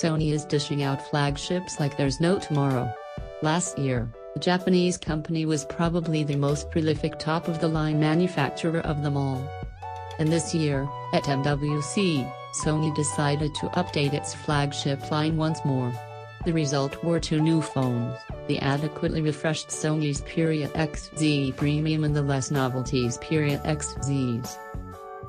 Sony is dishing out flagships like there's no tomorrow. Last year, the Japanese company was probably the most prolific top-of-the-line manufacturer of them all. And this year, at MWC, Sony decided to update its flagship line once more. The result were two new phones, the adequately refreshed Sony Xperia XZ Premium and the less novelty Xperia XZS.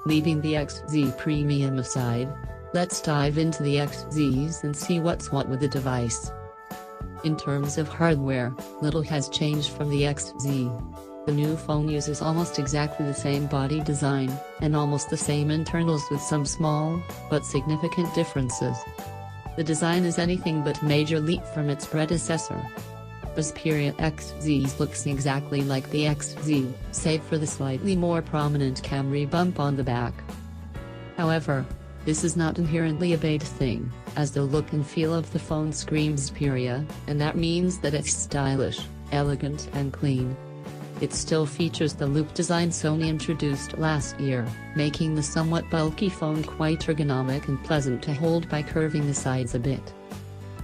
Leaving the XZ Premium aside, let's dive into the XZs and see what's what with the device. In terms of hardware, little has changed from the XZ. The new phone uses almost exactly the same body design, and almost the same internals with some small, but significant differences. The design is anything but a major leap from its predecessor. The Xperia XZ looks exactly like the XZ, save for the slightly more prominent camera bump on the back. However, this is not inherently a bad thing, as the look and feel of the phone screams Xperia, and that means that it's stylish, elegant and clean. It still features the loop design Sony introduced last year, making the somewhat bulky phone quite ergonomic and pleasant to hold by curving the sides a bit.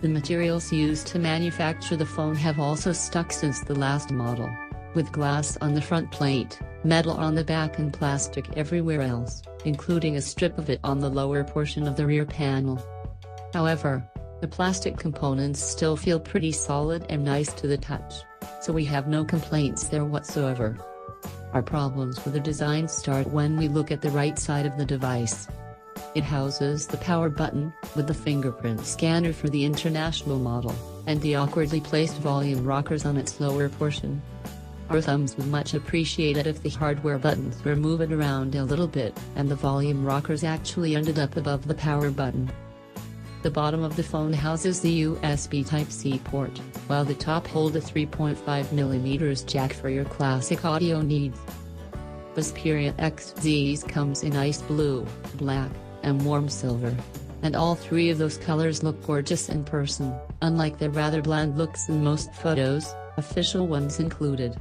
The materials used to manufacture the phone have also stuck since the last model, with glass on the front plate, metal on the back and plastic everywhere else, including a strip of it on the lower portion of the rear panel. However, the plastic components still feel pretty solid and nice to the touch, so we have no complaints there whatsoever. Our problems with the design start when we look at the right side of the device. It houses the power button, with the fingerprint scanner for the international model, and the awkwardly placed volume rockers on its lower portion. Our thumbs would much appreciate it if the hardware buttons were moved around a little bit, and the volume rockers actually ended up above the power button. The bottom of the phone houses the USB Type-C port, while the top hold a 3.5mm jack for your classic audio needs. The Xperia XZs comes in ice blue, black, and warm silver. And all three of those colors look gorgeous in person, unlike their rather bland looks in most photos, official ones included.